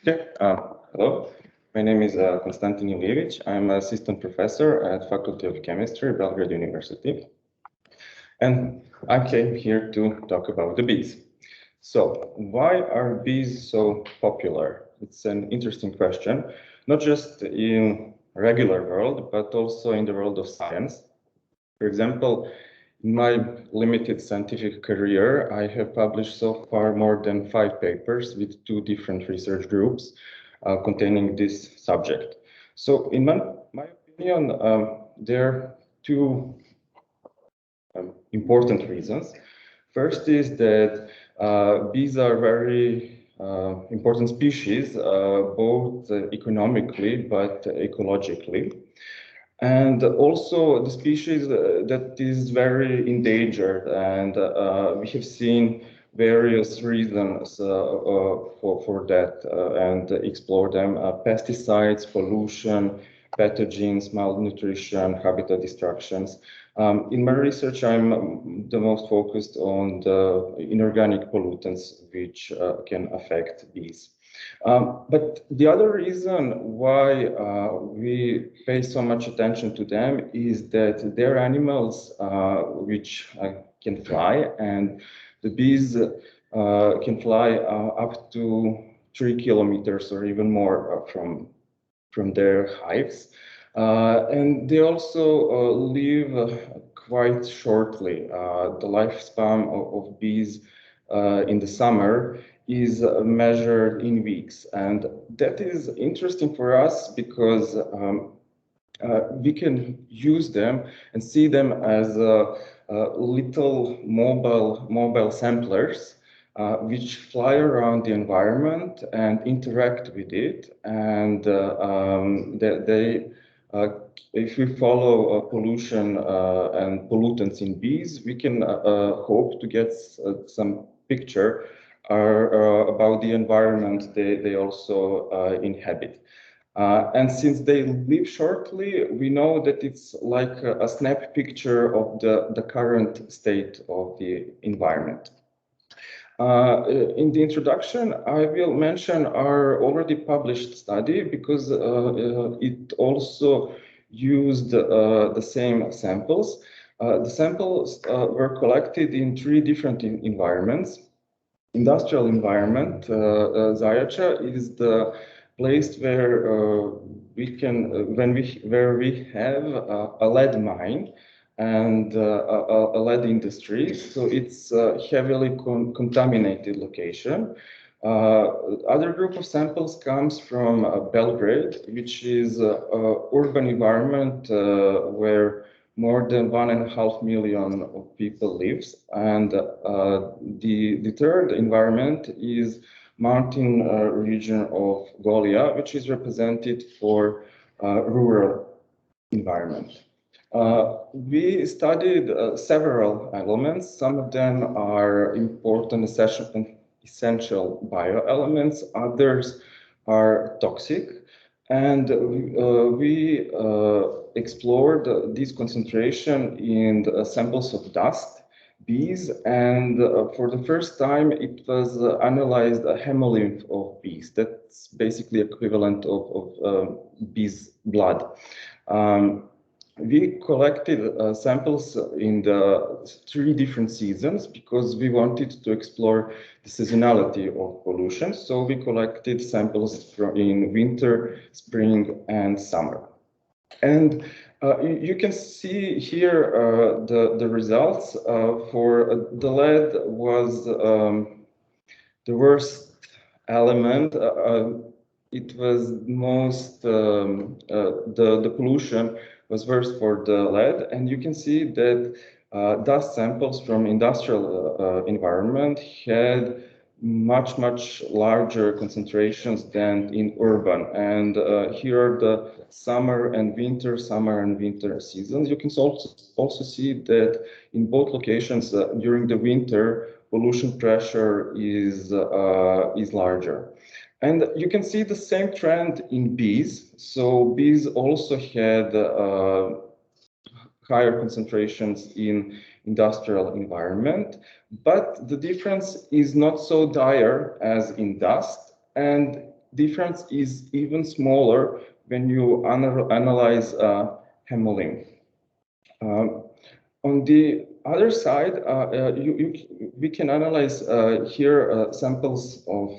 Okay, hello, my name is Konstantin Ilijević. I'm an assistant professor at Faculty of Chemistry, Belgrade University. And I came here to talk about the bees. So why are bees so popular? It's an interesting question, not just in regular world, but also in the world of science. For example, in my limited scientific career, I have published so far more than 5 papers with 2 different research groups containing this subject. So in my opinion, there are 2 important reasons. First is that bees are very important species, both economically but ecologically. And also the species that is very endangered, and we have seen various reasons for that and explore them: pesticides, pollution, pathogens, malnutrition, habitat destructions. In my research, I'm the most focused on the inorganic pollutants which can affect bees. But the other reason why we pay so much attention to them is that they're animals which can fly, and the bees can fly up to 3 kilometers or even more from their hives. And they also live quite shortly. The lifespan of bees in the summer is measured in weeks, and that is interesting for us because we can use them and see them as little mobile samplers which fly around the environment and interact with it, and if we follow pollution and pollutants in bees, we can hope to get some picture about the environment they also inhabit. And since they live shortly, we know that it's like a snap picture of the current state of the environment. In the introduction, I will mention our already published study because it also used the same samples. The samples were collected in 3 different environments. Industrial environment, Zajača is the place where we have a lead mine and a lead industry, so it's a heavily contaminated location. Other group of samples comes from Belgrade, which is an urban environment where more than 1.5 million of people lives, and the third environment is mountain region of Golia, which is represented for rural environment. We studied several elements. Some of them are important essential bioelements, others are toxic, and we explored this concentration in the samples of dust, bees, and for the first time it was analyzed a hemolymph of bees. That's basically equivalent of bees' blood. we collected samples in the 3 different seasons because we wanted to explore the seasonality of pollution. So we collected samples in winter, spring, and summer. And you can see here the results for the lead was the worst element. It was most, the pollution was worse for the lead. And you can see that dust samples from industrial environment had much larger concentrations than in urban. And here are the summer and winter seasons. You can also see that in both locations during the winter, pollution pressure is larger. And you can see the same trend in bees. So bees also had higher concentrations in industrial environment, but the difference is not so dire as in dust, and difference is even smaller when you analyze hemolymph. On the other side, we can analyze here samples of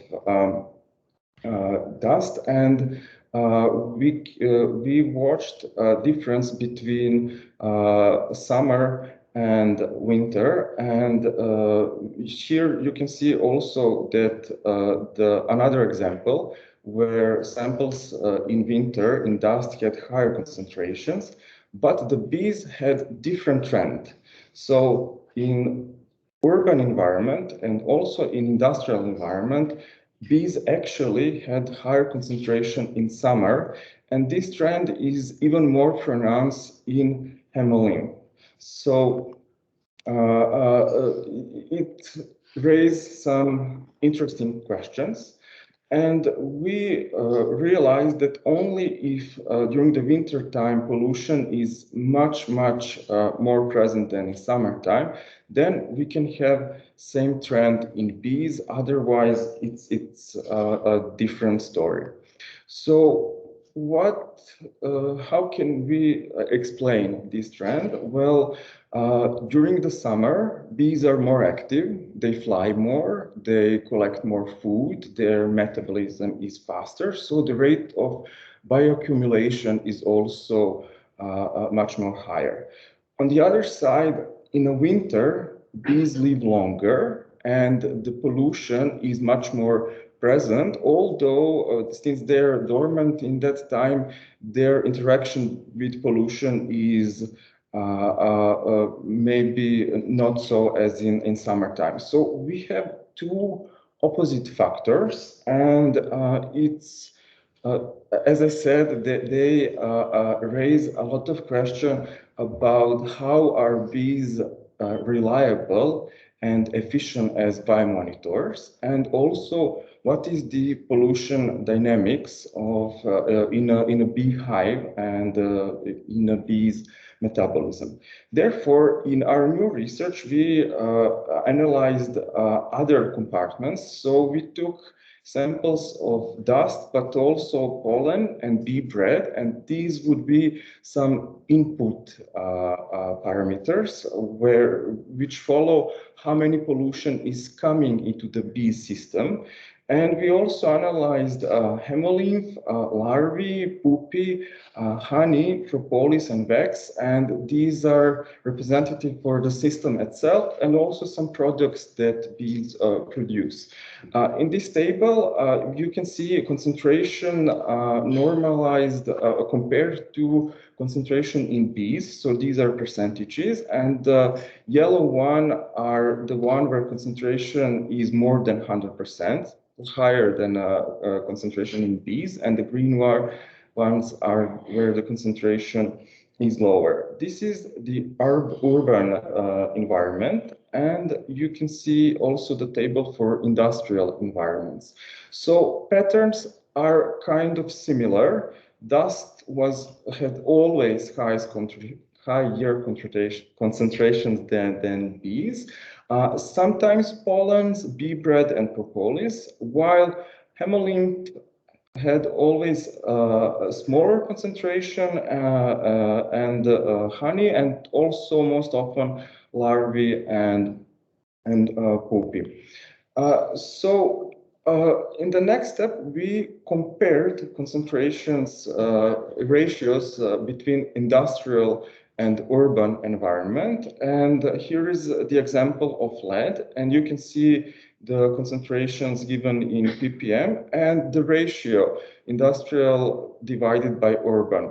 dust, and we watched a difference between summer and winter, and here you can see also that another example where samples in winter in dust had higher concentrations, but the bees had different trend. So in urban environment and also in industrial environment, bees actually had higher concentration in summer, and this trend is even more pronounced in hemolymph. So it raised some interesting questions, and we realized that only if during the winter time pollution is much more present than in summertime, then we can have same trend in bees. Otherwise, it's a different story. So how can we explain this trend? Well, during the summer, bees are more active, they fly more, they collect more food, their metabolism is faster, so the rate of bioaccumulation is also much more higher. On the other side, in the winter, bees live longer and the pollution is much more present, although since they're dormant in that time, their interaction with pollution is maybe not so as in summertime. So we have two opposite factors, and it's as I said, they raise a lot of questions about how are bees reliable and efficient as biomonitors, and also what is the pollution dynamics of in a beehive and in a bee's metabolism. Therefore, in our new research, we analyzed other compartments. So we took samples of dust, but also pollen and bee bread, and these would be some input parameters which follow how many pollution is coming into the bee system. And we also analyzed hemolymph, larvae, pupae, honey, propolis, and wax, and these are representative for the system itself and also some products that bees produce. In this table, you can see a concentration normalized compared to concentration in bees. So these are percentages, and the yellow one are the one where concentration is more than 100%. Higher than concentration in bees, and the green ones are where the concentration is lower. This is the urban environment, and you can see also the table for industrial environments. So patterns are kind of similar. Dust had always higher concentrations than bees. Sometimes pollens, bee bread, and propolis, while hemolymph had always a smaller concentration and honey, and also most often larvae and pupae. So in the next step, we compared concentrations ratios between industrial and urban environment. And here is the example of lead, and you can see the concentrations given in ppm and the ratio industrial divided by urban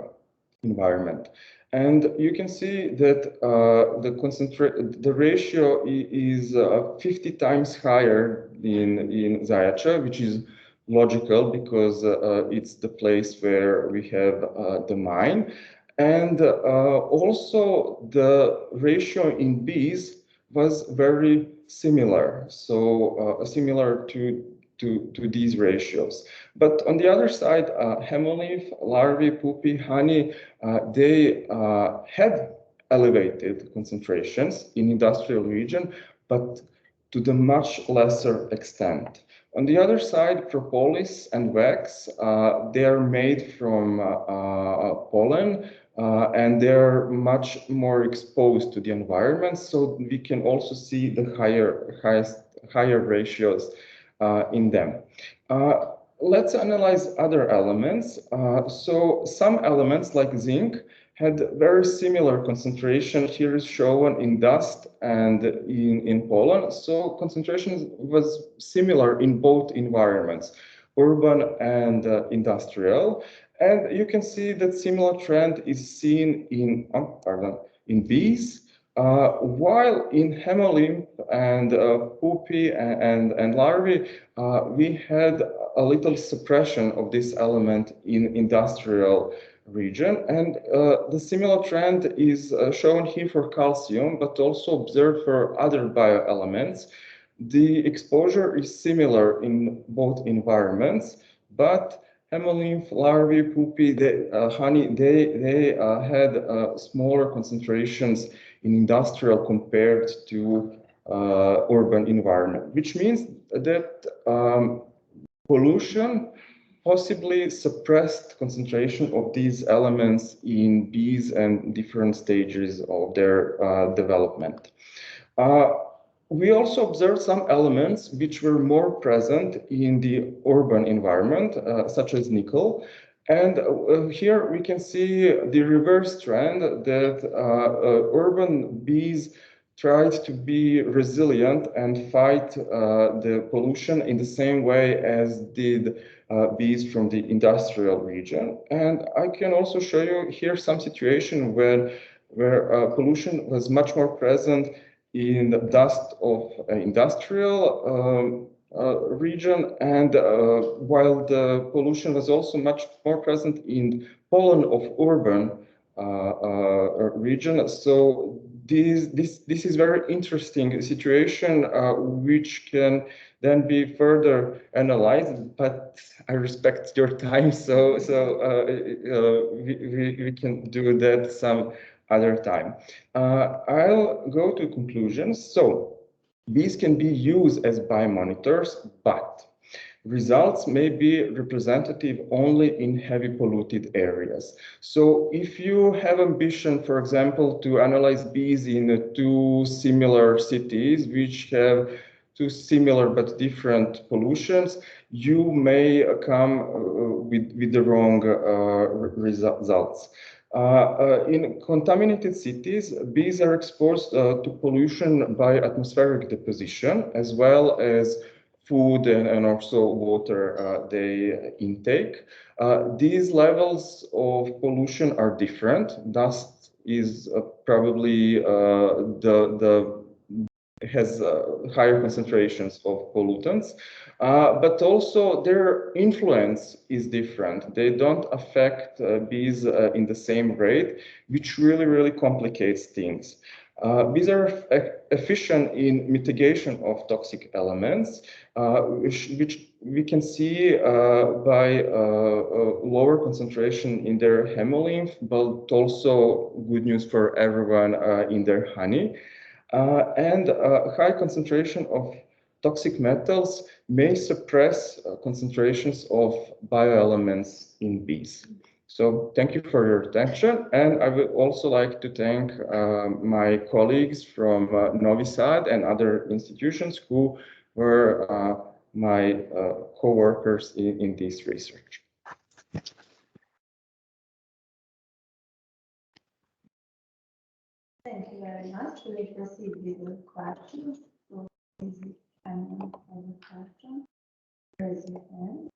environment. And you can see that the ratio is 50 times higher in Zajača, which is logical because it's the place where we have the mine. And also the ratio in bees was very similar, so similar to these ratios. But on the other side, hemolymph, larvae, pupae, honey, they had elevated concentrations in industrial region, but to the much lesser extent. On the other side, propolis and wax, they are made from pollen, and they're much more exposed to the environment, so we can also see the higher ratios in them. Let's analyze other elements. So some elements like zinc had very similar concentration. Here is shown in dust and in pollen. So concentration was similar in both environments, urban and industrial. And you can see that similar trend is seen in bees, while in hemolymph and pupae and larvae, we had a little suppression of this element in industrial region. And the similar trend is shown here for calcium, but also observed for other bioelements. The exposure is similar in both environments, but hemolymph, larvae, pupae, honey, they had smaller concentrations in industrial compared to urban environment, which means that pollution possibly suppressed concentration of these elements in bees and different stages of their development. We also observed some elements which were more present in the urban environment, such as nickel. And here we can see the reverse trend that urban bees tried to be resilient and fight the pollution in the same way as did bees from the industrial region. And I can also show you here some situation where pollution was much more present in the dust of industrial region, and while the pollution was also much more present in pollen of urban region. So this is very interesting situation, which can then be further analyzed, but I respect your time, so we can do that some other time. I'll go to conclusions. So these can be used as biomonitors, but results may be representative only in heavy polluted areas. So if you have ambition, for example, to analyze bees in two similar cities which have two similar but different pollutions, you may come with the wrong results. In contaminated cities, bees are exposed to pollution by atmospheric deposition, as well as food and also water they intake. These levels of pollution are different. Dust is probably has higher concentrations of pollutants, but also their influence is different. They don't affect bees in the same rate, which really complicates things. Bees are efficient in mitigation of toxic elements, which we can see by lower concentration in their hemolymph, but also good news for everyone in their honey. And high concentration of toxic metals may suppress concentrations of bioelements in bees. So thank you for your attention, and I would also like to thank my colleagues from Novi Sad and other institutions who were my co-workers in this research. Thank you very much. We will proceed with the questions. So, is anyone have a question? Raise your hand.